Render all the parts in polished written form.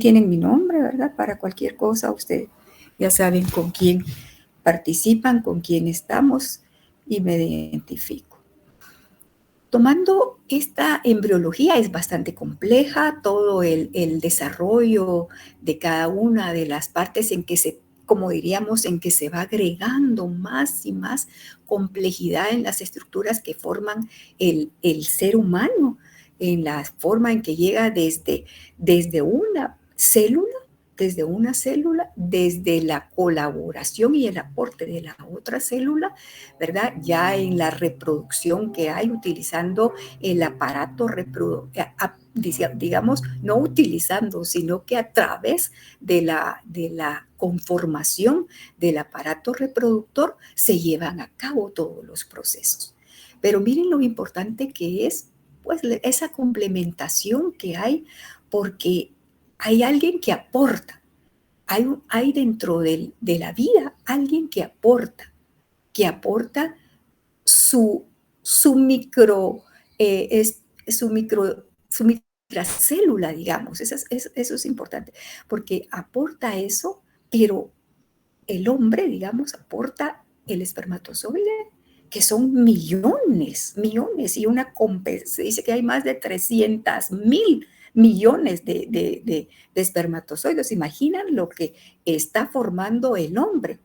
tienen mi nombre, ¿verdad? Para cualquier cosa, ustedes ya saben con quién participan, con quién estamos y me identifico. Tomando esta embriología es bastante compleja, todo el desarrollo de cada una de las partes en que como diríamos, en que se va agregando más y más complejidad en las estructuras que forman el ser humano, en la forma en que llega desde una célula, desde la colaboración y el aporte de la otra célula, ¿verdad? Ya en la reproducción que hay utilizando el aparato reproductivo, digamos, no utilizando, sino que a través de la conformación del aparato reproductor se llevan a cabo todos los procesos. Pero miren lo importante que es, pues, esa complementación que hay, porque hay alguien que aporta, hay dentro de la vida alguien que aporta su, su micro, su microcélula, digamos. Eso es importante, porque aporta eso, pero el hombre, digamos, aporta el espermatozoide, que son millones, y se dice que hay más de 300,000 millones de espermatozoides. Imaginan lo que está formando el hombre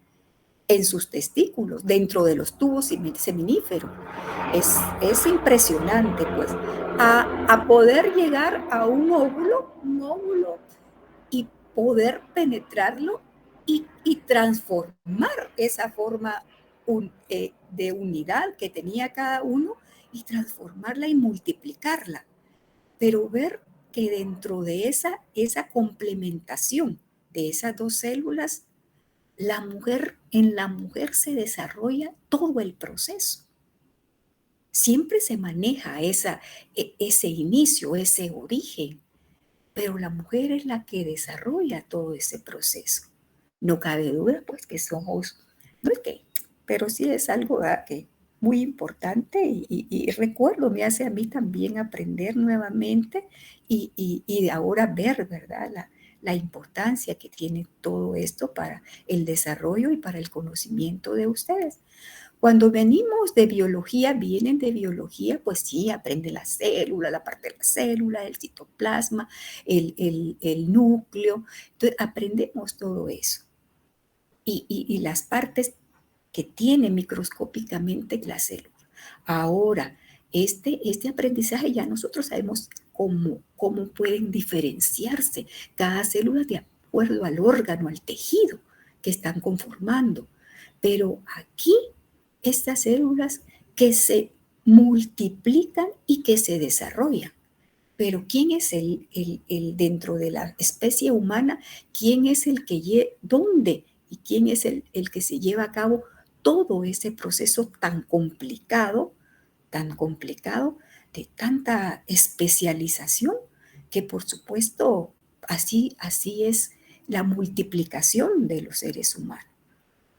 en sus testículos, dentro de los tubos seminíferos. Es impresionante, pues, a poder llegar a un óvulo y poder penetrarlo y transformar esa forma de unidad que tenía cada uno y transformarla y multiplicarla. Pero ver que dentro de esa complementación de esas dos células, en la mujer se desarrolla todo el proceso. Siempre se maneja ese inicio, ese origen, pero la mujer es la que desarrolla todo ese proceso. No cabe duda, pues, que somos, no es que, pero sí es algo que muy importante y recuerdo, me hace a mí también aprender nuevamente y de ahora ver, ¿verdad?, la importancia que tiene todo esto para el desarrollo y para el conocimiento de ustedes. Cuando vienen de biología, pues sí, aprende la célula, la parte de la célula, el citoplasma, el núcleo. Entonces, aprendemos todo eso. Y las partes que tiene microscópicamente la célula. Ahora, este aprendizaje ya nosotros sabemos cómo pueden diferenciarse cada célula de acuerdo al órgano, al tejido que están conformando. Pero aquí, estas células que se multiplican y que se desarrollan. Pero ¿quién es dentro de la especie humana? ¿Quién es dónde? ¿Y quién es el que se lleva a cabo todo ese proceso tan complicado, de tanta especialización, que por supuesto así es la multiplicación de los seres humanos?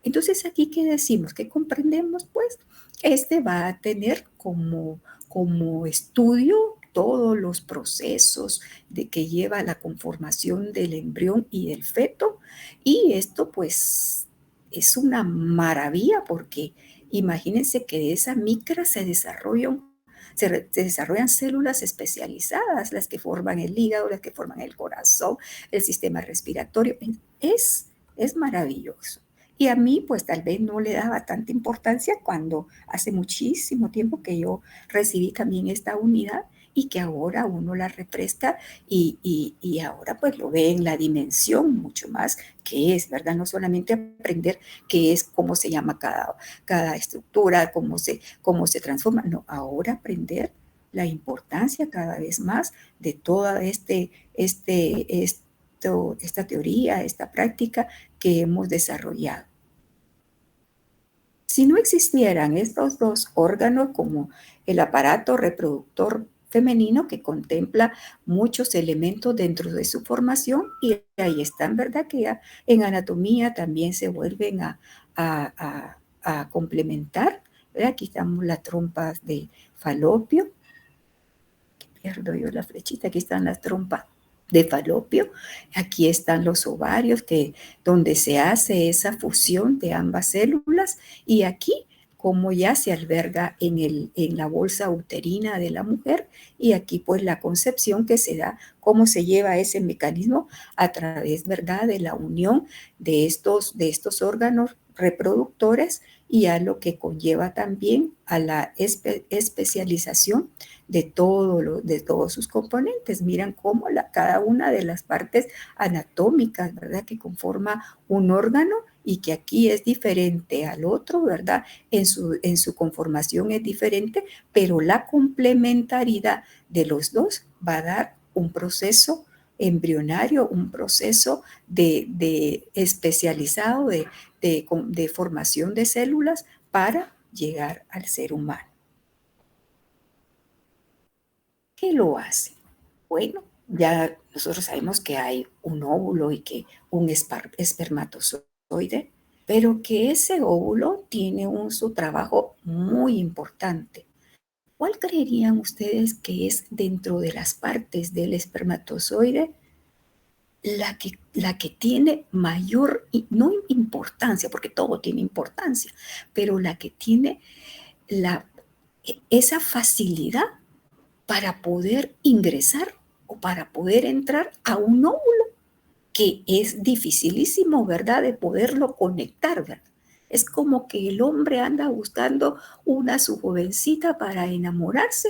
Entonces, aquí, ¿qué decimos? ¿Qué comprendemos? Pues este va a tener como estudio todos los procesos de que lleva la conformación del embrión y del feto, y esto pues es una maravilla, porque imagínense que de esa micra se desarrollan células especializadas, las que forman el hígado, las que forman el corazón, el sistema respiratorio. Es maravilloso. Y a mí, pues tal vez no le daba tanta importancia cuando hace muchísimo tiempo que yo recibí también esta unidad, y que ahora uno la refresca y ahora pues lo ve en la dimensión mucho más que es, ¿verdad? No solamente aprender qué es, cómo se llama cada estructura, cómo se transforma, no, ahora aprender la importancia cada vez más de toda esta teoría, esta práctica que hemos desarrollado. Si no existieran estos dos órganos, como el aparato reproductor femenino, que contempla muchos elementos dentro de su formación, y ahí están, ¿verdad?, que ya en anatomía también se vuelven a complementar, ¿verdad? Aquí estamos las trompas de falopio. Pierdo yo la flechita, aquí están las trompas de falopio. Aquí están los ovarios, donde se hace esa fusión de ambas células, y aquí como ya se alberga en la bolsa uterina de la mujer, y aquí pues la concepción que se da, cómo se lleva ese mecanismo a través, ¿verdad?, de la unión de estos órganos reproductores, y a lo que conlleva también a la especialización de todos sus componentes. Miran cómo cada una de las partes anatómicas, ¿verdad?, que conforma un órgano, y que aquí es diferente al otro, ¿verdad? En su conformación es diferente, pero la complementariedad de los dos va a dar un proceso embrionario, un proceso de especializado de formación de células para llegar al ser humano. ¿Qué lo hace? Bueno, ya nosotros sabemos que hay un óvulo y que un espermatozoide, pero que ese óvulo tiene su trabajo muy importante. ¿Cuál creerían ustedes que es dentro de las partes del espermatozoide la que tiene mayor, no importancia, porque todo tiene importancia, pero la que tiene esa facilidad para poder ingresar o para poder entrar a un óvulo que es dificilísimo, ¿verdad?, de poderlo conectar, ¿verdad? Es como que el hombre anda buscando su jovencita para enamorarse,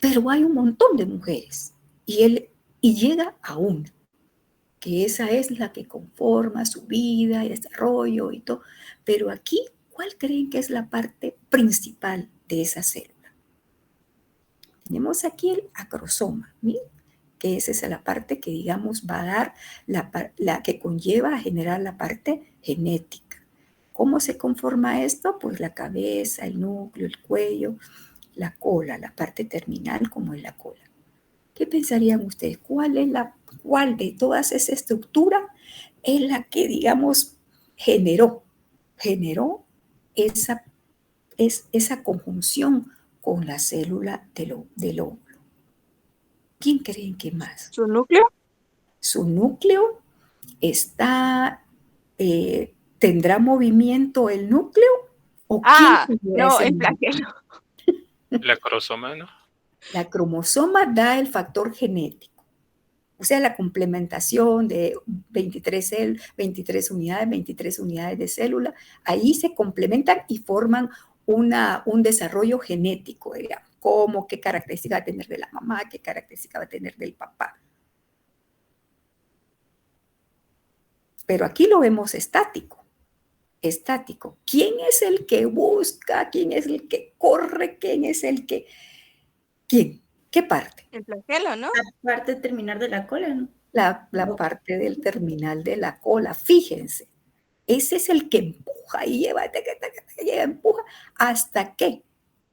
pero hay un montón de mujeres y llega a una, que esa es la que conforma su vida y desarrollo y todo. Pero aquí, ¿cuál creen que es la parte principal de esa célula? Tenemos aquí el acrosoma, ¿sí?, que esa es la parte que, digamos, va a dar la que conlleva a generar la parte genética. ¿Cómo se conforma esto? Pues la cabeza, el núcleo, el cuello, la cola, la parte terminal como es la cola. ¿Qué pensarían ustedes? ¿Cuál de todas esa estructura es la que, digamos, generó esa conjunción con la célula del óvulo? ¿Quién creen que más? ¿Su núcleo? Su núcleo ¿tendrá movimiento el núcleo? ¿O quién genera No, ese el movimiento? flagelo. La cromosoma, ¿no? La cromosoma da el factor genético, o sea, la complementación de 23 unidades de célula, ahí se complementan y forman un desarrollo genético, digamos, como qué característica va a tener de la mamá, qué característica va a tener del papá. Pero aquí lo vemos estático. ¿Quién es el que busca? ¿Quién es el que corre? ¿Quién es el que... ¿Quién? ¿Qué parte? El flagelo, ¿no? La parte terminal de la cola, ¿no? La parte del terminal de la cola. Fíjense, ese es el que empuja y empuja hasta que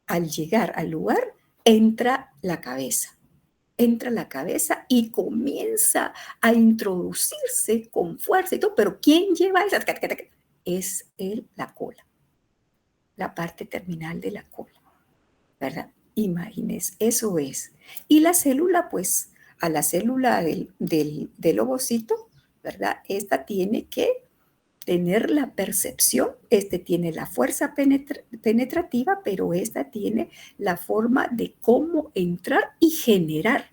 al llegar al lugar entra la cabeza. Entra la cabeza y comienza a introducirse con fuerza y todo, pero ¿quién lleva esa? Es la cola, la parte terminal de la cola, ¿verdad? Imagínense, eso es. Y la célula, pues, a la célula del ovocito, ¿verdad? Esta tiene que tener la percepción, tiene la fuerza penetrativa, pero esta tiene la forma de cómo entrar y generar.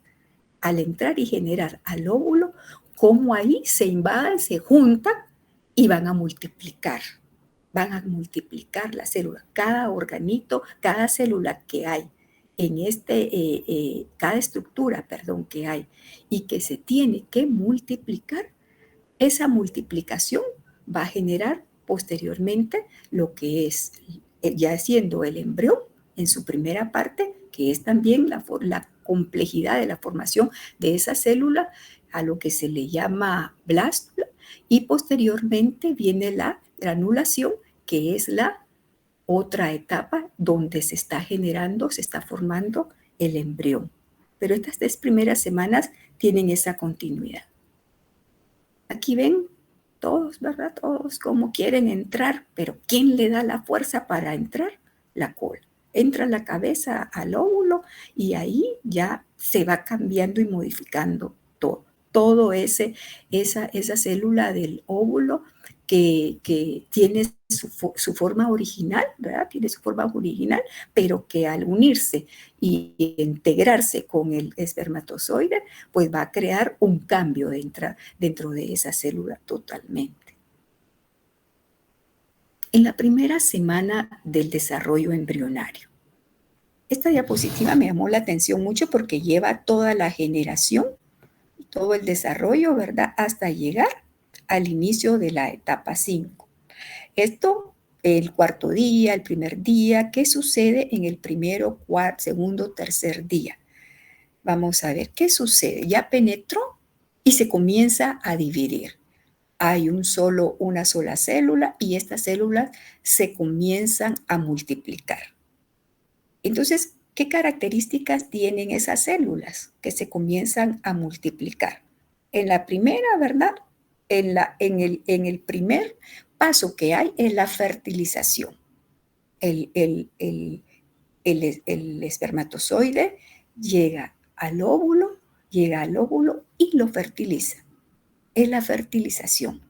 Al entrar y generar al óvulo, cómo ahí se invaden, se juntan y van a multiplicar la célula, cada organito, cada célula que hay en cada estructura, perdón, que hay y que se tiene que multiplicar, esa multiplicación va a generar posteriormente lo que es, ya siendo el embrión en su primera parte, que es también la complejidad de la formación de esa célula, a lo que se le llama blástula, y posteriormente viene la granulación, que es la otra etapa donde se está formando el embrión. Pero estas 3 primeras semanas tienen esa continuidad. Aquí ven todos, ¿verdad? Todos como quieren entrar, pero ¿quién le da la fuerza para entrar? La cola. Entra la cabeza al óvulo y ahí ya se va cambiando y modificando todo. todo esa célula del óvulo que tiene su forma original, ¿verdad? Tiene su forma original, pero que al unirse y integrarse con el espermatozoide, pues va a crear un cambio dentro de esa célula totalmente. En la primera semana del desarrollo embrionario. Esta diapositiva me llamó la atención mucho porque lleva toda la generación, todo el desarrollo, ¿verdad? Hasta llegar al inicio de la etapa 5. Esto, el cuarto día, el primer día, ¿qué sucede en el primero, cuarto, segundo, tercer día? Vamos a ver, ¿qué sucede? Ya penetró y se comienza a dividir. Hay una sola célula y estas células se comienzan a multiplicar. Entonces, ¿qué características tienen esas células que se comienzan a multiplicar? En la primera, ¿verdad? En el primer paso que hay es la fertilización. El espermatozoide llega al óvulo y lo fertiliza. Es la fertilización.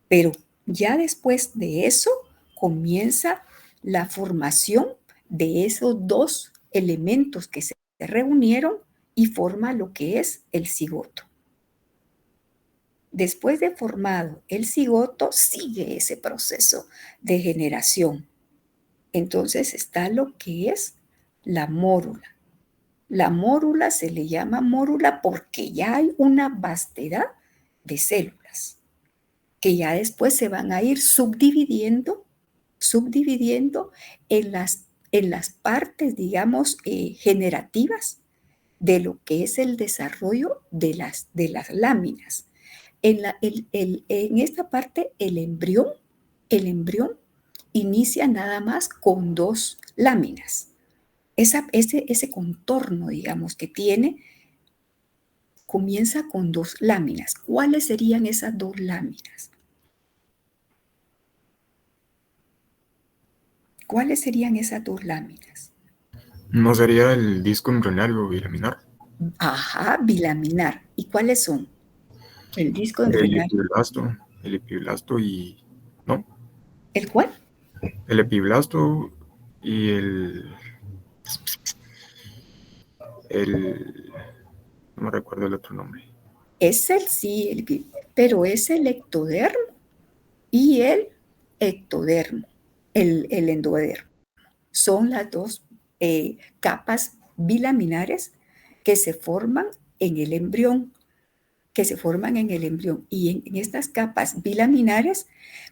Pero ya después de eso comienza la formación de esos dos elementos que se reunieron y forma lo que es el cigoto. Después de formado el cigoto, sigue ese proceso de generación. Entonces está lo que es la mórula. La mórula se le llama mórula porque ya hay una vastedad de células que ya después se van a ir subdividiendo en las partes, digamos, generativas de lo que es el desarrollo de las láminas. En esta parte, el embrión inicia nada más con 2 láminas. Ese contorno, digamos, que tiene, comienza con 2 láminas. ¿Cuáles serían esas 2 láminas? ¿Cuáles serían esas 2 láminas? ¿No sería el disco embrionario bilaminar? Ajá, bilaminar. ¿Y cuáles son? El disco embrionario. El epiblasto y... ¿no? ¿El cuál? El epiblasto y no me recuerdo el otro nombre. Pero es el ectodermo y el ectodermo, el endodermo. Son las 2 capas bilaminares que se forman en el embrión, y en estas capas bilaminares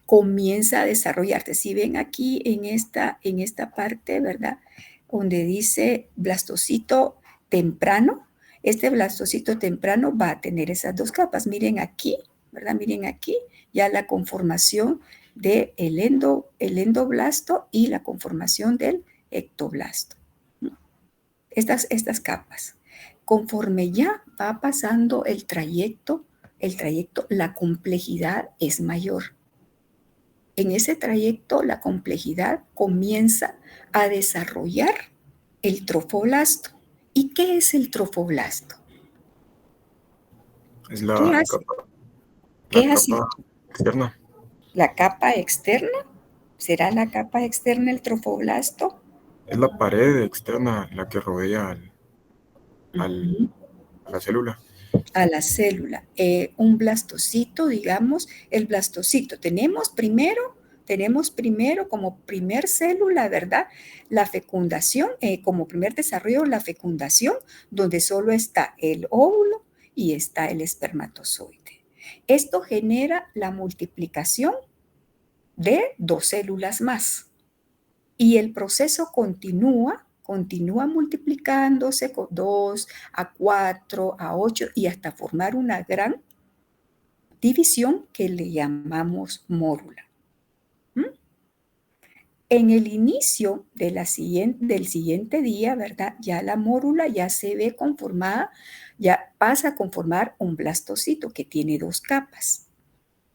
comienza a desarrollarse. Si ven aquí en esta parte, ¿verdad? Donde dice blastocito temprano, este blastocito temprano va a tener esas 2 capas. Miren aquí, ¿verdad? Miren aquí ya la conformación del endoblasto y la conformación del ectoblasto. Estas capas. Conforme ya va pasando el trayecto, la complejidad es mayor. En ese trayecto, la complejidad comienza a desarrollar el trofoblasto. ¿Y qué es el trofoblasto? Es la ¿Qué hace? capa externa. ¿La capa externa? ¿Será la capa externa el trofoblasto? Es la pared externa la que rodea a la célula. A la célula. Un blastocito, digamos, el blastocito. Tenemos primero como primer célula, ¿verdad? La fecundación, como primer desarrollo, la fecundación, donde solo está el óvulo y está el espermatozoide. Esto genera la multiplicación de 2 células más. Y el proceso continúa multiplicándose con 2 a 4 a 8 y hasta formar una gran división que le llamamos mórula. En el inicio del siguiente día, ¿verdad? Ya la mórula ya se ve conformada, ya pasa a conformar un blastocito que tiene 2 capas.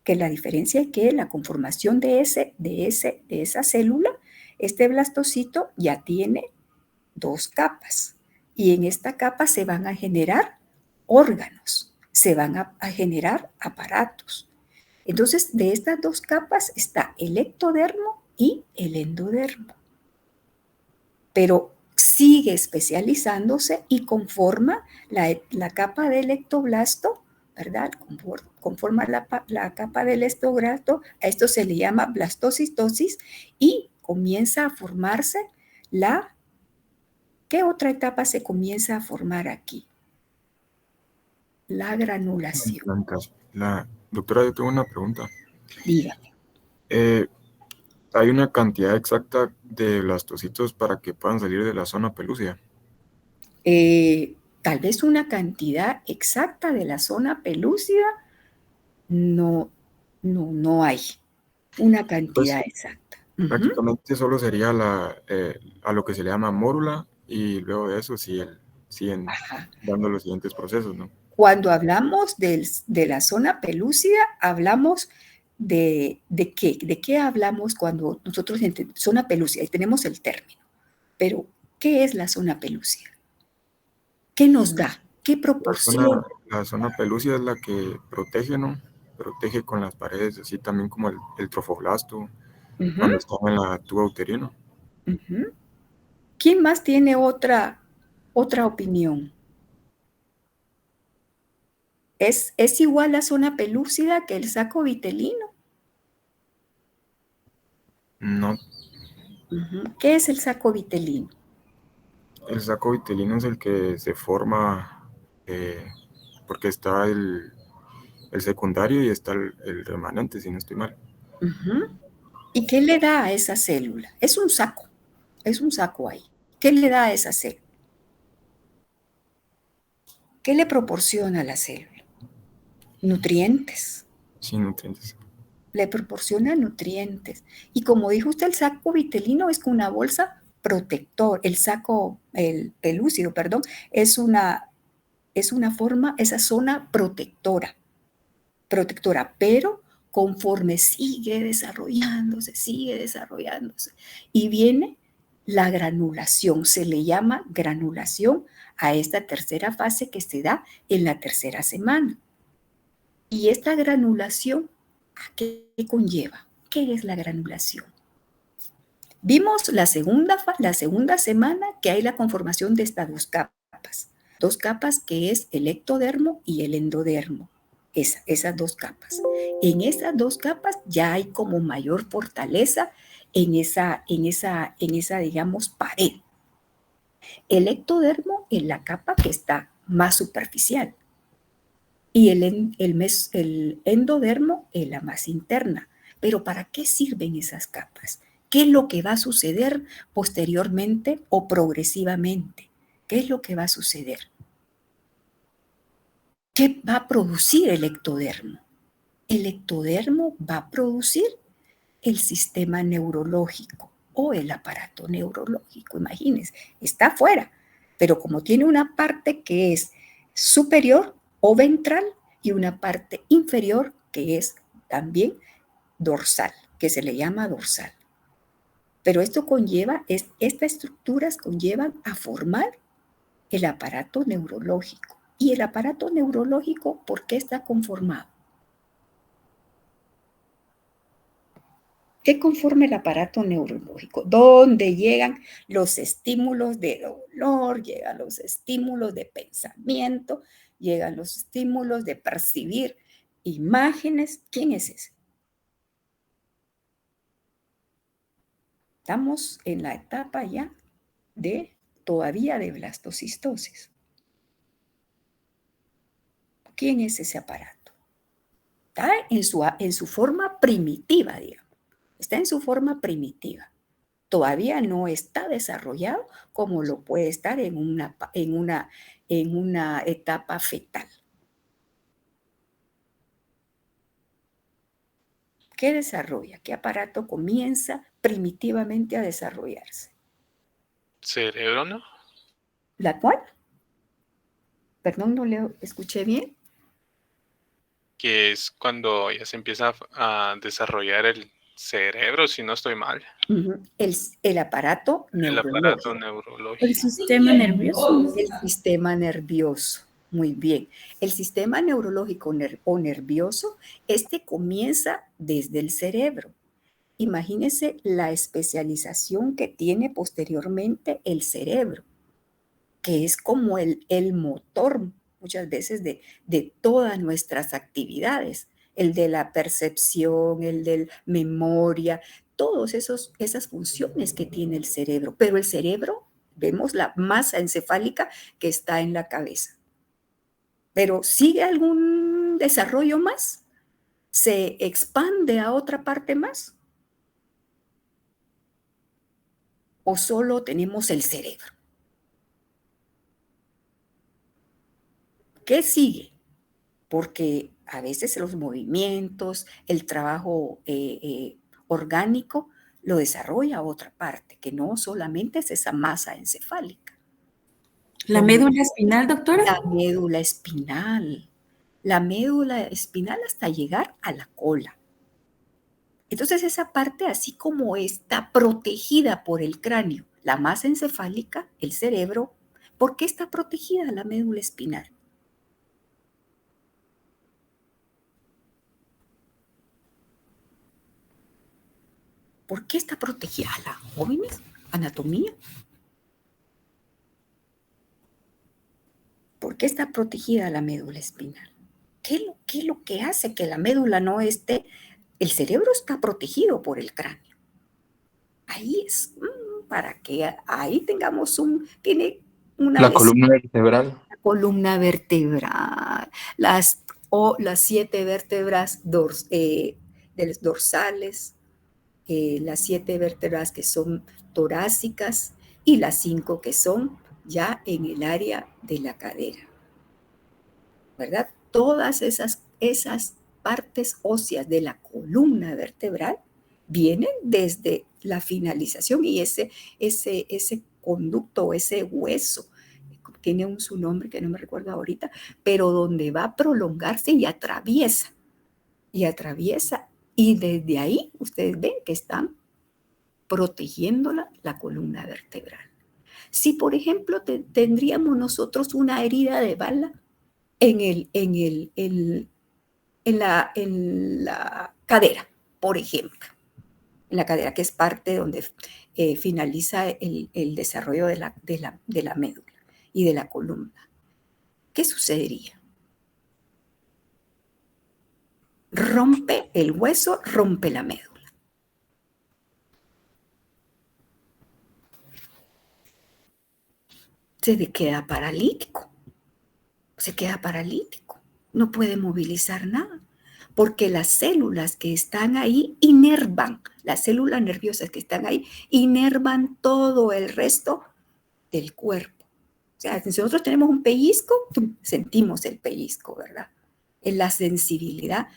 Que la diferencia es que la conformación de esa célula, este blastocito ya tiene 2 capas y en esta capa se van a generar órganos. se van a generar aparatos. Entonces, de estas dos capas está el ectodermo y el endodermo. Pero sigue especializándose y conforma la capa del ectoblasto, ¿verdad? Conforma la capa del ectoblasto. A esto se le llama blastocitosis y comienza a formarse ¿qué otra etapa se comienza a formar aquí? La granulación. Doctora, yo tengo una pregunta. Dígame. ¿Hay una cantidad exacta de blastocitos para que puedan salir de la zona pelúcida? Tal vez una cantidad exacta de la zona pelúcida, no hay una cantidad exacta. Prácticamente solo sería a lo que se le llama mórula y luego de eso siguen dando los siguientes procesos, ¿no? Cuando hablamos de la zona pelúcida, hablamos ¿de qué? ¿De qué hablamos cuando nosotros zona pelúcida? Y tenemos el término. Pero, ¿qué es la zona pelúcida? ¿Qué nos da? ¿Qué proporciona? La zona pelúcida es la que protege, ¿no? Protege con las paredes, así también como el trofoblasto, cuando está en la tuba uterina. ¿Quién más tiene otra opinión? ¿Es igual la zona pelúcida que el saco vitelino? No. ¿Qué es el saco vitelino? El saco vitelino es el que se forma porque está el secundario y está el remanente, si no estoy mal. ¿Y qué le da a esa célula? Es un saco ahí. ¿Qué le da a esa célula? ¿Qué le proporciona a la célula? Nutrientes. Sí, nutrientes. Le proporciona nutrientes. Y como dijo usted, el saco vitelino es una bolsa protector. El pelúcido, perdón, es una forma, esa zona protectora, pero conforme sigue desarrollándose, y viene la granulación, se le llama granulación a esta tercera fase que se da en la tercera semana. Y esta granulación, ¿a qué conlleva? ¿Qué es la granulación? Vimos la segunda semana que hay la conformación de estas dos capas que es el ectodermo y el endodermo. Esas dos capas. En esas dos capas ya hay como mayor fortaleza en esa, digamos, pared. El ectodermo es la capa que está más superficial y el endodermo es la más interna. Pero ¿para qué sirven esas capas? ¿Qué es lo que va a suceder posteriormente o progresivamente? ¿Qué es lo que va a suceder? ¿Qué va a producir el ectodermo? El ectodermo va a producir el sistema neurológico o el aparato neurológico. Imagínense, está afuera, pero como tiene una parte que es superior o ventral y una parte inferior que es también dorsal, que se le llama dorsal. Pero esto estas estructuras conllevan a formar el aparato neurológico. ¿Y el aparato neurológico por qué está conformado? ¿Qué conforma el aparato neurológico? ¿Dónde llegan los estímulos de dolor, llegan los estímulos de pensamiento, llegan los estímulos de percibir imágenes? ¿Quién es ese? Estamos en la etapa ya todavía de blastocistosis. ¿Quién es ese aparato? Está en su forma primitiva, digamos. Está en su forma primitiva. Todavía no está desarrollado como lo puede estar en una etapa fetal. ¿Qué desarrolla? ¿Qué aparato comienza primitivamente a desarrollarse? Cerebro, ¿no? ¿La cual? Perdón, no le escuché bien. Que es cuando ya se empieza a desarrollar el cerebro, si no estoy mal. El aparato neurológico. El aparato neurológico. El sistema nervioso. El sistema nervioso. Muy bien. El sistema neurológico o nervioso, este comienza desde el cerebro. Imagínense la especialización que tiene posteriormente el cerebro, que es como el motor muchas veces de todas nuestras actividades, el de la percepción, el de memoria, todas esas funciones que tiene el cerebro. Pero el cerebro, vemos la masa encefálica que está en la cabeza. Pero ¿sigue algún desarrollo más? ¿Se expande a otra parte más? ¿O solo tenemos el cerebro? ¿Qué sigue? Porque a veces los movimientos, el trabajo orgánico lo desarrolla otra parte, que no solamente es esa masa encefálica. ¿La médula espinal, doctora? La médula espinal. La médula espinal hasta llegar a la cola. Entonces esa parte, así como está protegida por el cráneo, la masa encefálica, el cerebro, ¿por qué está protegida la médula espinal? ¿Por qué está protegida la jóvenes? Anatomía. ¿Por qué está protegida la médula espinal? ¿Qué es lo que hace que la médula no esté? El cerebro está protegido por el cráneo. Ahí es, para que ahí tengamos tiene una La columna vertebral. La columna vertebral, las 7 vértebras dorsales, las 7 vértebras que son torácicas y las 5 que son ya en el área de la cadera, ¿verdad? Todas esas partes óseas de la columna vertebral vienen desde la finalización y ese conducto, ese hueso, tiene su nombre que no me recuerdo ahorita, pero donde va a prolongarse y atraviesa, y desde ahí ustedes ven que están protegiendo la columna vertebral. Si, por ejemplo, tendríamos nosotros una herida de bala en la cadera, por ejemplo, en la cadera, que es parte donde finaliza el desarrollo de la médula y de la columna. ¿Qué sucedería? Rompe el hueso, rompe la médula. Se queda paralítico. No puede movilizar nada, porque las células que están ahí inervan, las células nerviosas que están ahí inervan todo el resto del cuerpo. O sea, si nosotros tenemos un pellizco, sentimos el pellizco, ¿verdad? Es la sensibilidad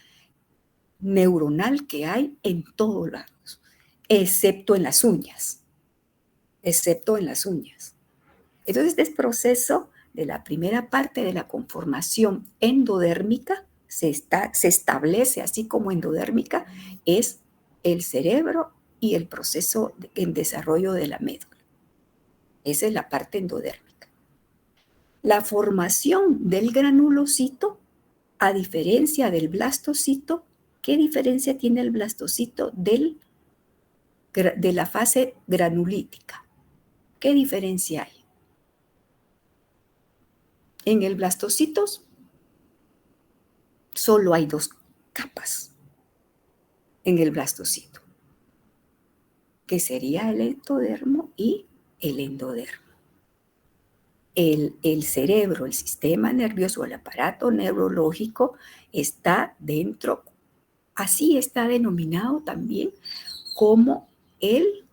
neuronal que hay en todos lados, excepto en las uñas. Entonces, este proceso de la primera parte de la conformación endodérmica se establece así como endodérmica, es el cerebro y el proceso en desarrollo de la médula. Esa es la parte endodérmica. La formación del granulocito, a diferencia del blastocito, ¿qué diferencia tiene el blastocito de la fase granulítica? ¿Qué diferencia hay? En el blastocito solo hay 2 capas en el blastocito, que sería el ectodermo y el endodermo. El cerebro, el sistema nervioso, el aparato neurológico está dentro, así está denominado también como el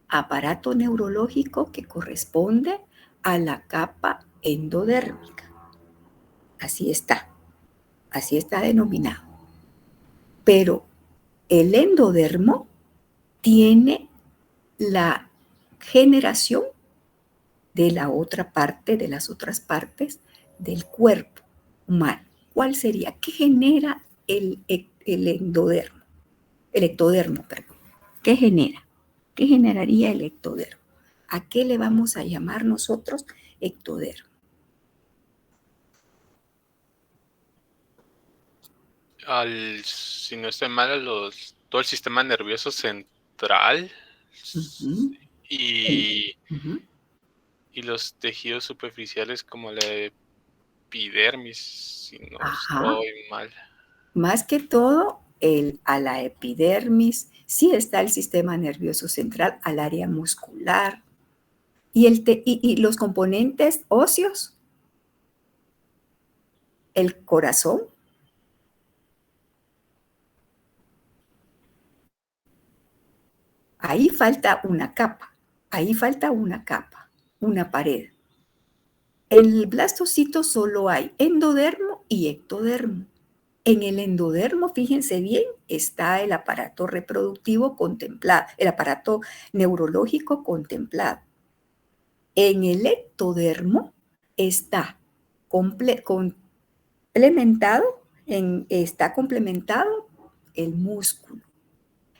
aparato neurológico que corresponde a la capa endodérmica. Así está denominado. Pero el endodermo tiene la generación de la otra parte, de las otras partes del cuerpo humano. ¿Cuál sería? ¿Qué genera el endodermo? El ectodermo, perdón. ¿Qué genera? ¿Qué generaría el ectodermo? ¿A qué le vamos a llamar nosotros ectodermo? si no estoy mal, todo el sistema nervioso central Ujú. y, Ujú. y los tejidos superficiales como la epidermis, si no Ajá. estoy mal. Más que todo, a la epidermis, sí está el sistema nervioso central, al área muscular. Y los componentes óseos, el corazón, ahí falta una capa, una pared. El blastocito solo hay endodermo y ectodermo. En el endodermo, fíjense bien, está el aparato reproductivo contemplado, el aparato neurológico contemplado. En el ectodermo está complementado el músculo,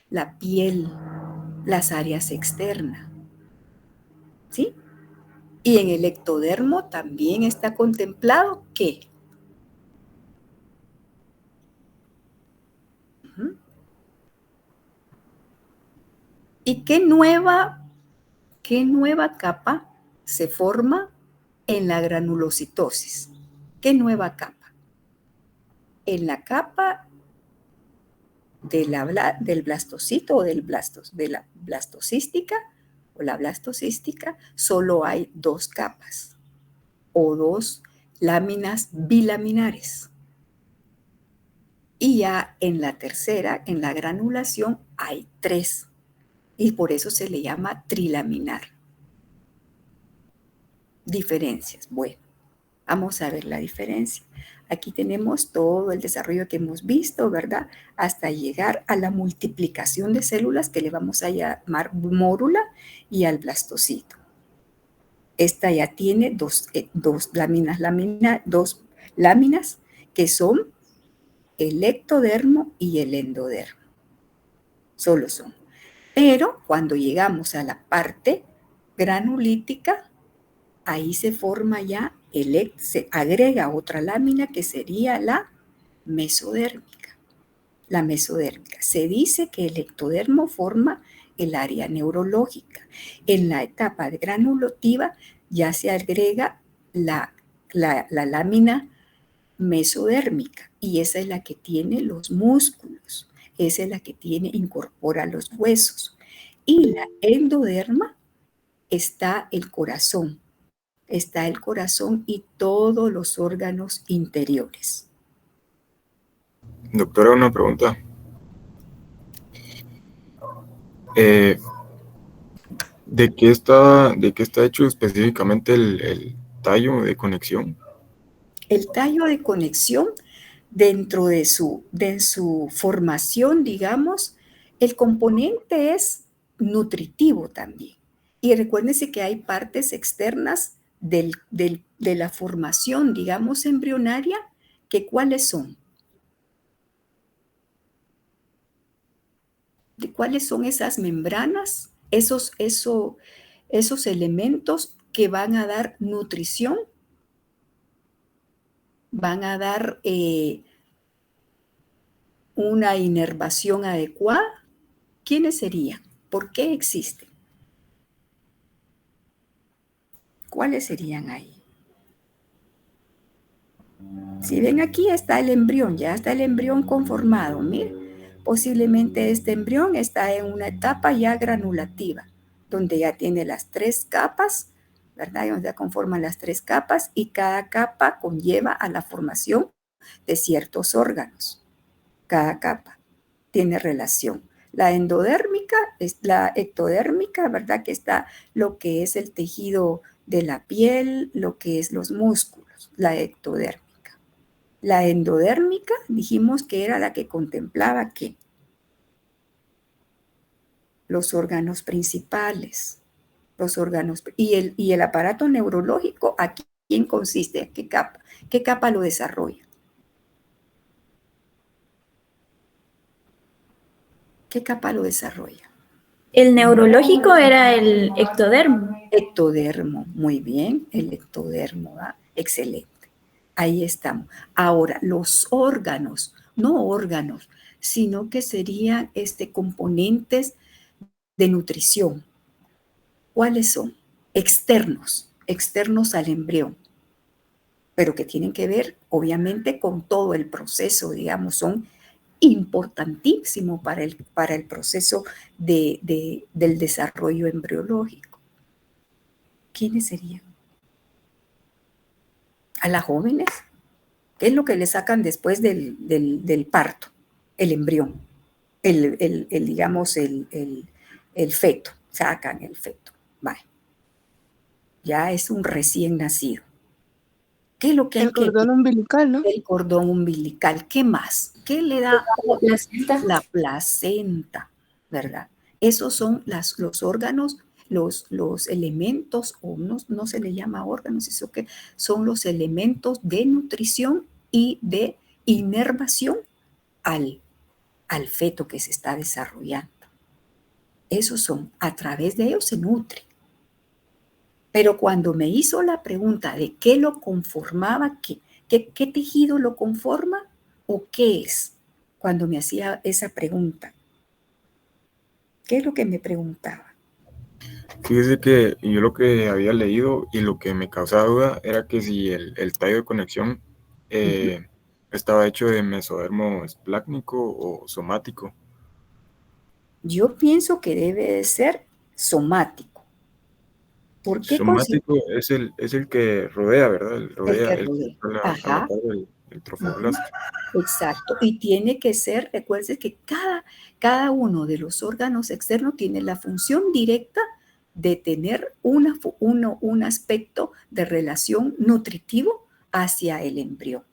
la piel, las áreas externas, ¿sí? Y en el ectodermo también está contemplado ¿qué? ¿Y qué nueva capa se forma en la granulocitosis? ¿Qué nueva capa? En la capa del blastocito o de la blastocística o la blastocística, solo hay dos capas o dos láminas bilaminares. Y ya en la tercera, en la granulación, hay tres. Y por eso se le llama trilaminar. Diferencias. Bueno, vamos a ver la diferencia. Aquí tenemos todo el desarrollo que hemos visto, ¿verdad? Hasta llegar a la multiplicación de células que le vamos a llamar mórula y al blastocito. Esta ya tiene dos láminas que son el ectodermo y el endodermo. Solo son. Pero cuando llegamos a la parte granulítica, ahí se forma ya se agrega otra lámina que sería la mesodérmica. La mesodérmica. Se dice que el ectodermo forma el área neurológica. En la etapa granulativa ya se agrega la lámina mesodérmica y esa es la que tiene los músculos, esa es la que incorpora los huesos. Y la endoderma está el corazón y todos los órganos interiores. Doctora, una pregunta. ¿De qué está hecho específicamente el tallo de conexión? El tallo de conexión, dentro de su formación, digamos, el componente es nutritivo también. Y recuérdense que hay partes externas de la formación, digamos, embrionaria, que ¿cuáles son? ¿De cuáles son esas membranas? Esos elementos que van a dar nutrición, van a dar una inervación adecuada. ¿Quiénes serían? ¿Por qué existen? ¿Cuáles serían ahí? Si ven, aquí está el embrión, ya está el embrión conformado. Miren, posiblemente este embrión está en una etapa ya granulativa, donde ya tiene las tres capas, ¿verdad? Donde ya conforman las tres capas y cada capa conlleva a la formación de ciertos órganos. Cada capa tiene relación. La endodérmica es la ectodérmica, ¿verdad? Que está lo que es el tejido de la piel, lo que es los músculos, la ectodérmica. La endodérmica dijimos que era la que contemplaba ¿qué? Los órganos principales, y el aparato neurológico, ¿a quién consiste? ¿A qué capa? ¿Qué capa lo desarrolla? ¿Qué capa lo desarrolla? El neurológico era el ectodermo. Ectodermo, muy bien, el ectodermo, ¿va? Excelente. Ahí estamos. Ahora, los órganos no órganos, sino que serían componentes de nutrición. ¿Cuáles son? Externos al embrión, pero que tienen que ver, obviamente, con todo el proceso, digamos, son importantísimos para el proceso del desarrollo embriológico. ¿Quiénes serían? A las jóvenes. ¿Qué es lo que le sacan después del parto? El embrión, digamos, el feto. Sacan el feto. Vale. Ya es un recién nacido. ¿Qué es lo que hay El cordón umbilical, ¿no? El cordón umbilical. ¿Qué más? ¿Qué le da? La placenta. La placenta, ¿verdad? Esos son los órganos, los elementos, o no se le llama órganos, eso que son los elementos de nutrición y de inervación al feto que se está desarrollando. Esos son, a través de ellos se nutre. Pero cuando me hizo la pregunta de qué lo conformaba, qué tejido lo conforma o qué es, cuando me hacía esa pregunta, ¿qué es lo que me preguntaba? Fíjese que yo lo que había leído y lo que me causaba duda era que si el tallo de conexión estaba hecho de mesodermo esplácnico o somático. Yo pienso que debe de ser somático. ¿Por qué Somático es el que rodea, ¿verdad? El que rodea. A la Ajá. par del trofoblasto. Exacto. Y tiene que ser, recuerden que cada uno de los órganos externos tiene la función directa de tener un aspecto de relación nutritivo hacia el embrión.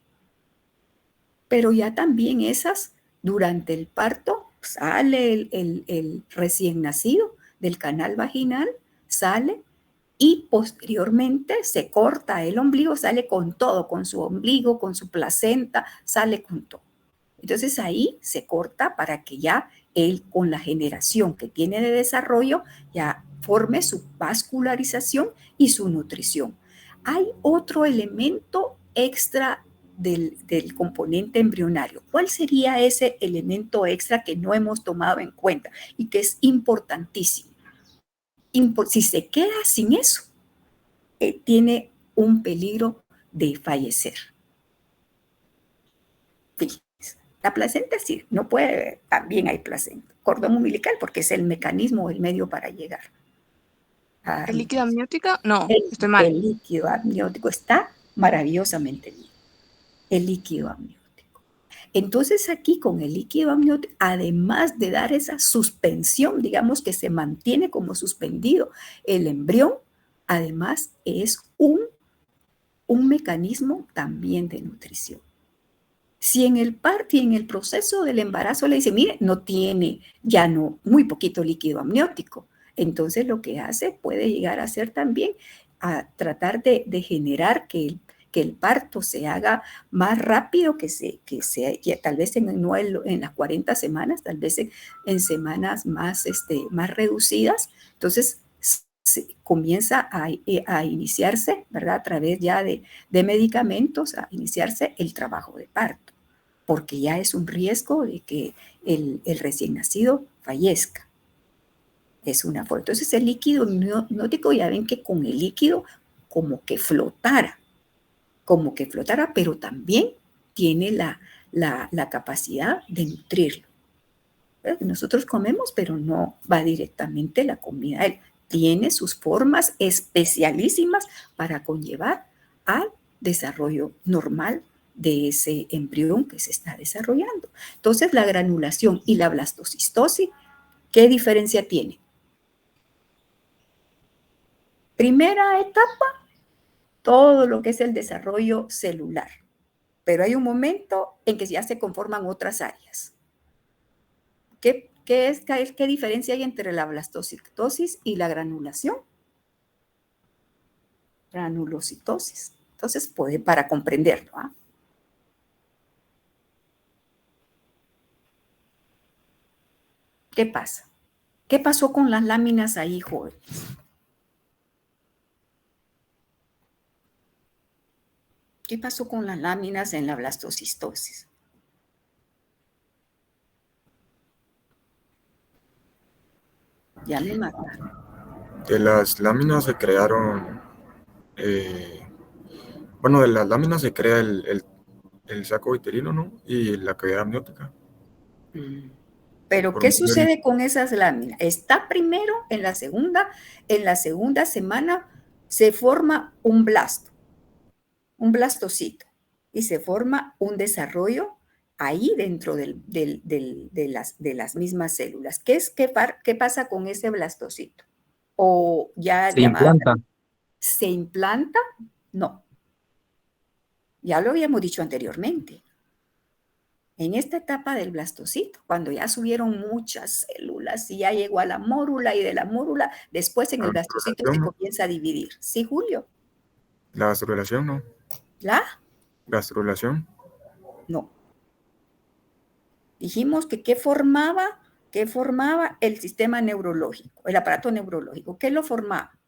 Pero ya también esas, durante el parto, sale el recién nacido del canal vaginal, sale y posteriormente se corta el ombligo, sale con todo, con su ombligo, con su placenta, sale con todo. Entonces ahí se corta para que ya él, con la generación que tiene de desarrollo, ya forme su vascularización y su nutrición. Hay otro elemento extra del componente embrionario. ¿Cuál sería ese elemento extra que no hemos tomado en cuenta y que es importantísimo? Si se queda sin eso, tiene un peligro de fallecer. Fíjense, la placenta sí, no puede, también hay placenta. Cordón umbilical porque es el mecanismo, el medio para llegar. ¿El líquido amniótico? No, estoy El mal. líquido amniótico está maravillosamente bien. El líquido amniótico. Entonces aquí con el líquido amniótico, además de dar esa suspensión, digamos que se mantiene como suspendido el embrión, además es un mecanismo también de nutrición. Si en el parto y en el proceso del embarazo le dice, mire, no tiene, ya no, muy poquito líquido amniótico, entonces lo que hace puede llegar a ser también a tratar de generar que el parto se haga más rápido, que tal vez no en las 40 semanas, tal vez en semanas más reducidas. Entonces comienza a iniciarse, ¿verdad? A través ya de medicamentos, a iniciarse el trabajo de parto, porque ya es un riesgo de que el recién nacido fallezca. Es una forma. Entonces el líquido amniótico, ya ven que con el líquido como que flotara, pero también tiene la capacidad de nutrirlo. Nosotros comemos, pero no va directamente la comida a él. Tiene sus formas especialísimas para conllevar al desarrollo normal de ese embrión que se está desarrollando. Entonces, la granulación y la blastocistosis, ¿qué diferencia tiene? Primera etapa, todo lo que es el desarrollo celular. Pero hay un momento en que ya se conforman otras áreas. ¿Qué diferencia hay entre la blastocitosis y la granulación? Granulocitosis. Entonces, para comprenderlo. ¿Qué pasa? ¿Qué pasó con las láminas ahí, jóvenes? ¿Qué pasó con las láminas en la blastocistosis? Ya me mataron. De las láminas se crearon, bueno, de las láminas se crea el saco vitelino, ¿no? Y la cavidad amniótica. Pero, Por ¿qué medio del- sucede con esas láminas? Está primero en la segunda semana se forma un blastocito, y se forma un desarrollo ahí dentro de las mismas células. ¿Qué pasa con ese blastocito? O ya Se llamada, implanta. ¿se implanta? No. Ya lo habíamos dicho anteriormente. En esta etapa del blastocito, cuando ya subieron muchas células y ya llegó a la mórula, y de la mórula, después en el blastocito se comienza a dividir. ¿Sí, Julio? La gastrulación, ¿no? ¿La? Gastrulación. No. Dijimos que ¿qué formaba el sistema neurológico, el aparato neurológico? ¿Qué lo formaba?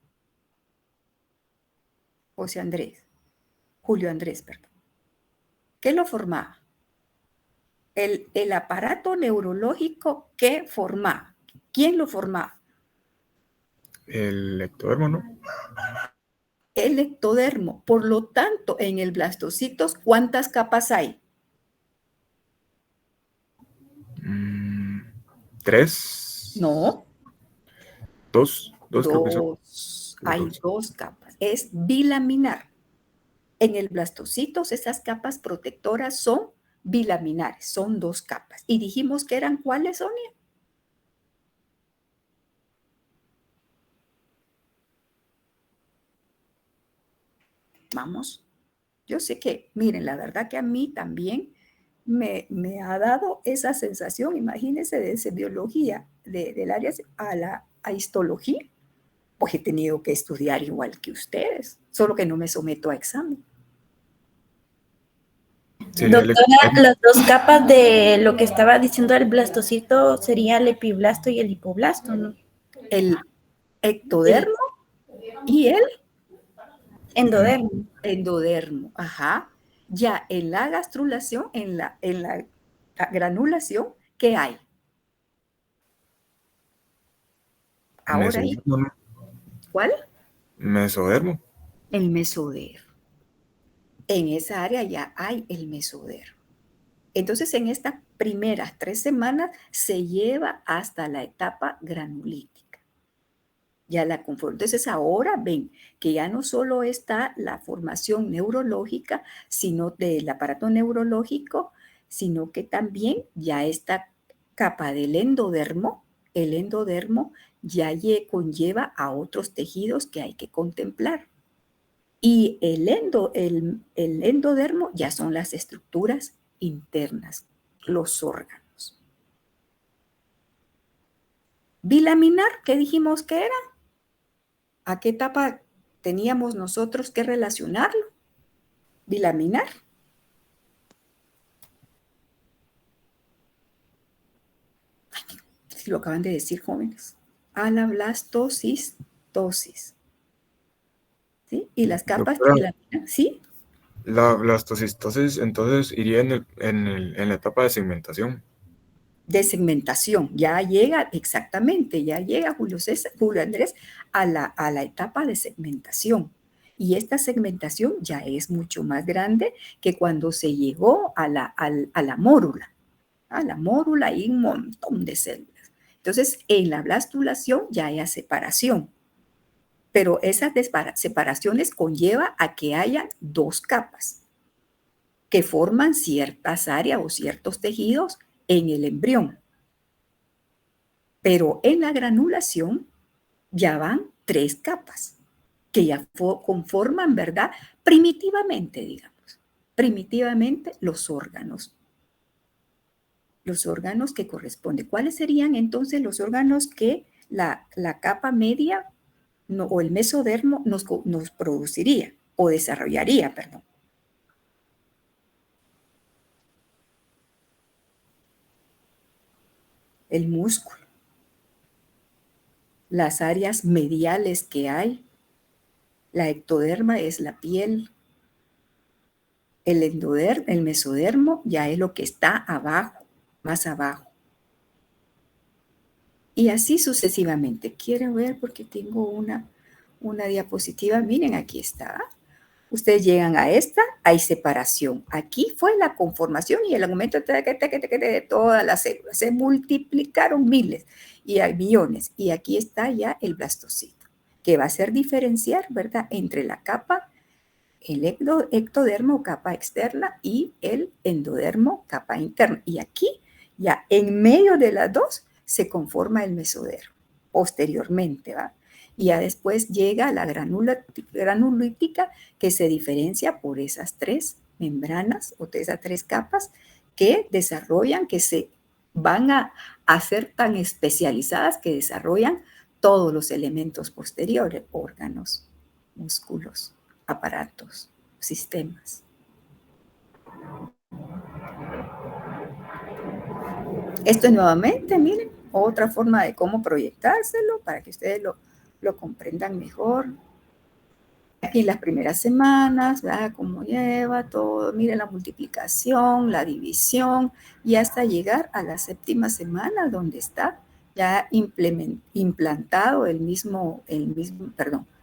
Julio Andrés, perdón. ¿Qué lo formaba? El aparato neurológico, ¿qué formaba? ¿Quién lo formaba? El ectodermo, ¿no? El ectodermo. Por lo tanto, en el blastocitos, ¿cuántas capas hay? 3. No. 2 creo que son. Hay 2 capas. Es bilaminar. En el blastocitos, esas capas protectoras son bilaminares, son 2 capas. Y dijimos que eran, ¿cuáles, Sonia? Vamos. Yo sé que, miren, la verdad que a mí también me ha dado esa sensación, imagínense, de biología, del área a histología, pues he tenido que estudiar igual que ustedes, solo que no me someto a examen. Sí, Doctora, las 2 capas de lo que estaba diciendo el blastocito sería el epiblasto y el hipoblasto, ¿no? El ectodermo y el endodermo. Endodermo, ajá. Ya en la gastrulación, en la granulación, ¿qué hay? Ahora ahí, mesodermo, ¿no? ¿cuál? Mesodermo. El mesodermo. En esa área ya hay el mesodermo. Entonces, en estas primeras 3 semanas se lleva hasta la etapa granulítica. Ya la conforma. Entonces, ahora ven que ya no solo está la formación neurológica, sino del aparato neurológico, sino que también ya esta capa del endodermo, el endodermo ya conlleva a otros tejidos que hay que contemplar. Y el endodermo ya son las estructuras internas, los órganos. Bilaminar, ¿qué dijimos que era? ¿A qué etapa teníamos nosotros que relacionarlo? Bilaminar. Si lo acaban de decir, jóvenes. A la blastocistosis. ¿Sí? Y las capas de bilamina, ¿sí? La blastocistosis entonces iría en la etapa de segmentación. De segmentación, ya llega exactamente, ya llega Julio Andrés a la etapa de segmentación. Y esta segmentación ya es mucho más grande que cuando se llegó a la mórula. A la mórula hay un montón de células. Entonces, en la blastulación ya hay separación. Pero esas separaciones conlleva a que haya 2 capas que forman ciertas áreas o ciertos tejidos en el embrión. Pero en la granulación ya van 3 capas que ya conforman, ¿verdad? Primitivamente, digamos. Primitivamente los órganos. Los órganos que corresponden. ¿Cuáles serían entonces los órganos que la capa media o el mesodermo nos produciría o desarrollaría, perdón? El músculo. Las áreas mediales que hay. La ectoderma es la piel. El mesodermo ya es lo que está abajo, más abajo. Y así sucesivamente. Quiero ver porque tengo una diapositiva. Miren, aquí está. Ustedes llegan a esta, hay separación. Aquí fue la conformación y el aumento de todas las células. Se multiplicaron miles y hay millones. Y aquí está ya el blastocito, que va a ser diferenciar, ¿verdad?, entre la capa, el ectodermo, capa externa, y el endodermo, capa interna. Y aquí, ya en medio de las dos, se conforma el mesodermo, posteriormente, ¿va? Y ya después llega la granulítica, que se diferencia por esas tres membranas o esas tres capas que desarrollan, que se van a ser tan especializadas que desarrollan todos los elementos posteriores, órganos, músculos, aparatos, sistemas. Esto es nuevamente, miren, otra forma de cómo proyectárselo para que ustedes lo comprendan mejor. Aquí las primeras semanas, ¿verdad?, cómo lleva todo, miren la multiplicación, la división, y hasta llegar a la séptima semana, donde está ya implantado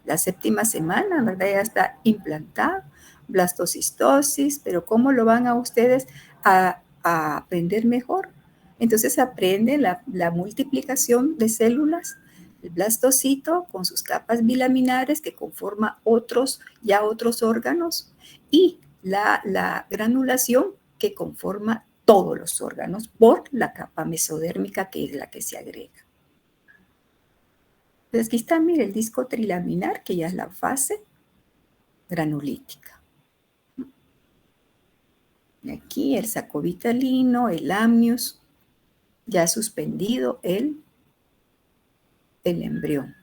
la séptima semana, ¿verdad?, ya está implantado, blastocistosis, pero ¿cómo lo van a ustedes a aprender mejor? Entonces aprende la multiplicación de células, el blastocito con sus capas bilaminares que conforma otros órganos, y la granulación que conforma todos los órganos por la capa mesodérmica, que es la que se agrega. Entonces aquí está, mire, el disco trilaminar, que ya es la fase granulítica. Y aquí el saco vitalino, el amnios, ya suspendido el embrión.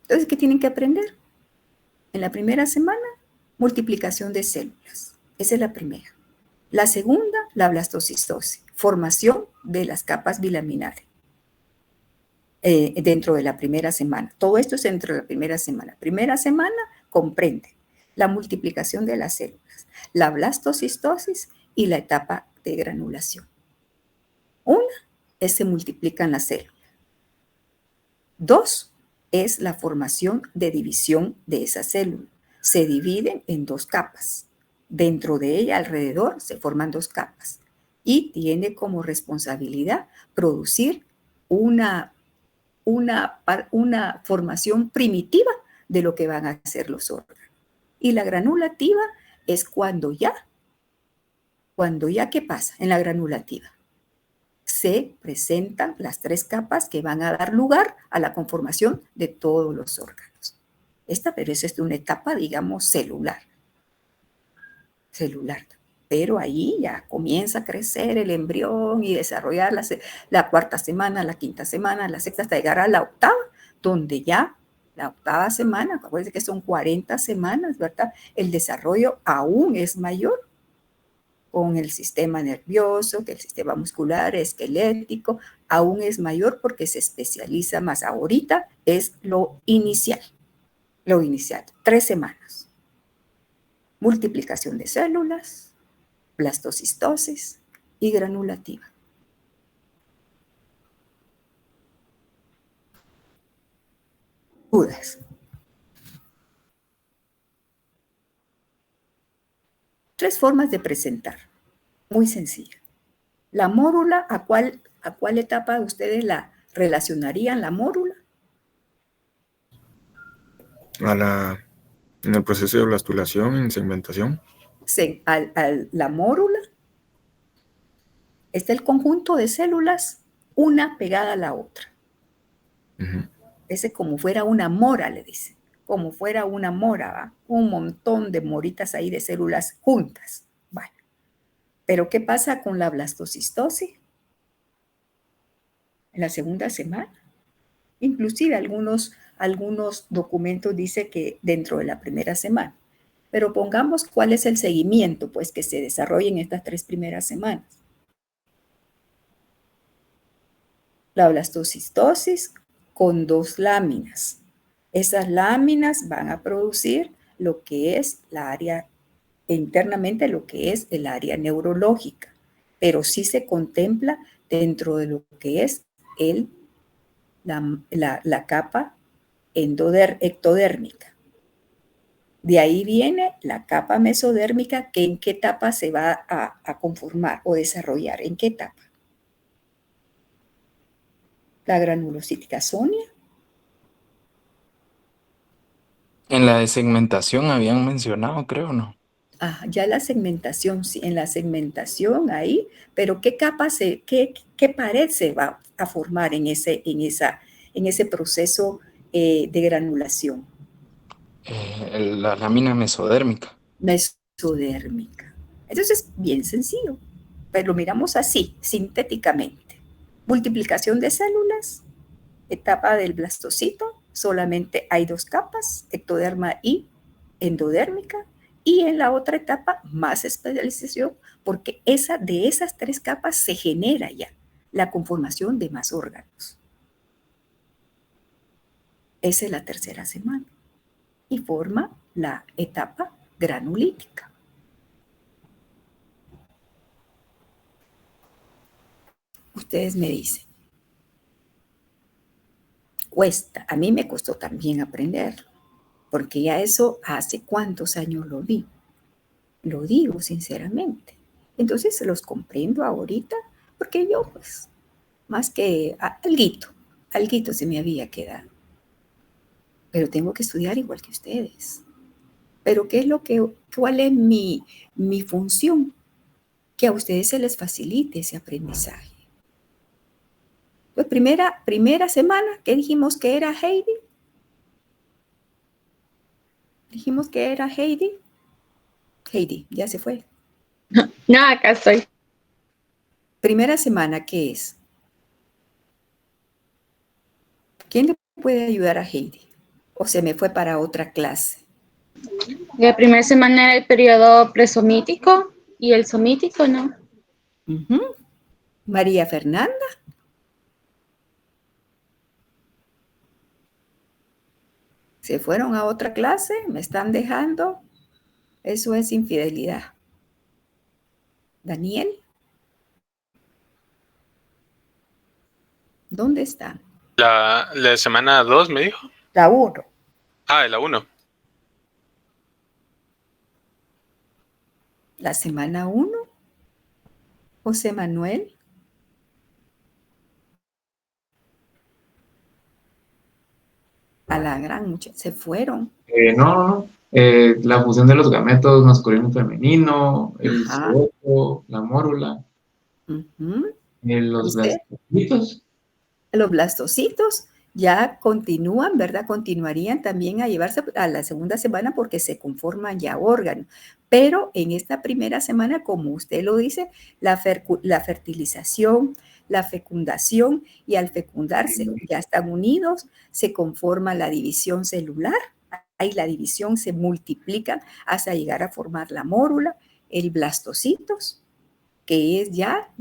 Entonces, ¿qué tienen que aprender? En la primera semana, multiplicación de células. Esa es la primera. La segunda, la blastocistosis, formación de las capas bilaminares dentro de la primera semana. Todo esto es dentro de la primera semana. Primera semana comprende la multiplicación de las células, la blastocistosis y la etapa de granulación. Una es se multiplican las células. Dos es la formación de división de esa célula. Se dividen en dos capas. Dentro de ella, alrededor, se forman dos capas. Y tiene como responsabilidad producir una formación primitiva de lo que van a hacer los órganos. Y la granulativa es cuando ya, ¿qué pasa en la granulativa? Se presentan las tres capas que van a dar lugar a la conformación de todos los órganos. Pero esa es una etapa, digamos, celular. Pero ahí ya comienza a crecer el embrión y desarrollar la cuarta semana, la quinta semana, la sexta, hasta llegar a la octava, donde ya la octava semana, acuérdense que son 40 semanas, ¿verdad? El desarrollo aún es mayor con el sistema nervioso, que el sistema muscular, esquelético, aún es mayor porque se especializa más. Ahorita es lo inicial, 3 semanas. Multiplicación de células, blastocistosis y granulativa. Dudas. Tres formas de presentar, muy sencilla. La mórula, ¿a cuál etapa ustedes la relacionarían, la mórula? En el proceso de blastulación, en segmentación. La mórula está el conjunto de células, una pegada a la otra. Ese como fuera una mora, le dicen. Como fuera una mora, ¿va? Un montón de moritas ahí de células juntas. Bueno, pero ¿qué pasa con la blastocistosis? En la segunda semana. Inclusive algunos documentos dicen que dentro de la primera semana. Pero pongamos cuál es el seguimiento, pues, que se desarrolla en estas 3 primeras semanas. La blastocistosis con 2 láminas. Esas láminas van a producir lo que es la área, internamente lo que es el área neurológica. pero sí se contempla dentro de lo que es la capa ectodérmica. De ahí viene la capa mesodérmica, que en qué etapa se va a conformar o desarrollar, en qué etapa. La granulocítica, Sonia. En la de segmentación habían mencionado, creo, ¿no? Ya la segmentación, sí, en la segmentación ahí, pero ¿qué capa qué pared se va a formar en ese proceso de granulación? La lámina mesodérmica. Mesodérmica. Entonces, bien sencillo, pero lo miramos así, sintéticamente. Multiplicación de células, etapa del blastocito, solamente hay 2 capas, ectoderma y endodérmica, y en la otra etapa más especialización, porque de esas 3 capas se genera ya la conformación de más órganos. Esa es la tercera semana y forma la etapa granulítica. Ustedes me dicen. Cuesta, a mí me costó también aprenderlo, porque ya eso hace cuántos años lo vi. Lo digo sinceramente. Entonces los comprendo ahorita, porque yo pues, más que alguito se me había quedado. Pero tengo que estudiar igual que ustedes. Pero ¿cuál es mi función? Que a ustedes se les facilite ese aprendizaje. Pues primera semana, ¿qué dijimos que era Heidi? Dijimos que era Heidi. Heidi, ya se fue. No, acá estoy. Primera semana, ¿qué es? ¿Quién le puede ayudar a Heidi? ¿O se me fue para otra clase? La primera semana era el periodo presomítico y el somítico, ¿no? María Fernanda. ¿Se fueron a otra clase? ¿Me están dejando? Eso es infidelidad. Daniel. ¿Dónde están? La semana 2 me dijo. La 1. De la 1. La semana 1. José Manuel. A la gran muchacha. Se fueron. No. La fusión de los gametos masculino y femenino, el cigoto, la mórula, los blastocitos. Los blastocitos ya continúan, ¿verdad? Continuarían también a llevarse a la segunda semana porque se conforman ya órganos. Pero en esta primera semana, como usted lo dice, la fertilización, la fecundación, y al fecundarse ya están unidos, se conforma la división celular. Ahí la división se multiplica hasta llegar a formar la mórula, el blastocitos, que es ya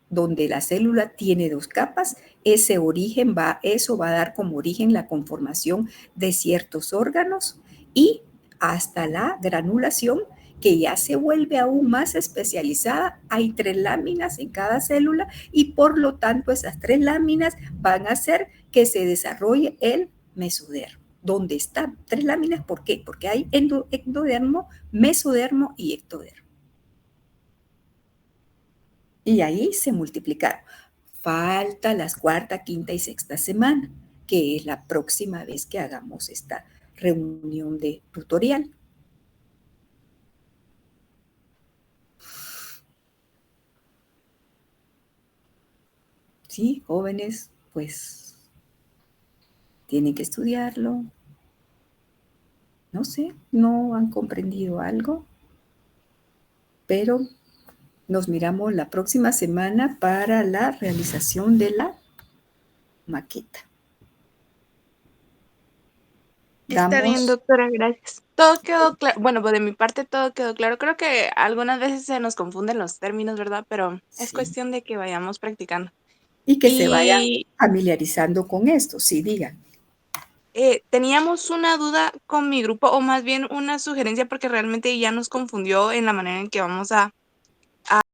donde la célula tiene 2 capas. Ese origen eso va a dar como origen la conformación de ciertos órganos, y hasta la granulación, que ya se vuelve aún más especializada. Hay 3 láminas en cada célula, y por lo tanto esas 3 láminas van a hacer que se desarrolle el mesodermo. ¿Dónde están 3 láminas? ¿Por qué? Porque hay endodermo, mesodermo y ectodermo. Y ahí se multiplicaron. Falta las 4ª, 5ª y 6ª semana, que es la próxima vez que hagamos esta reunión de tutorial. Sí, jóvenes, pues tienen que estudiarlo. No sé, no han comprendido algo, pero nos miramos la próxima semana para la realización de la maqueta. Está bien, doctora, gracias. Todo quedó claro. Bueno, pues de mi parte todo quedó claro. Creo que algunas veces se nos confunden los términos, ¿verdad? Pero es cuestión de que vayamos practicando. Y que se vayan familiarizando con esto. Sí, digan. Teníamos una duda con mi grupo, o más bien una sugerencia, porque realmente ya nos confundió en la manera en que vamos a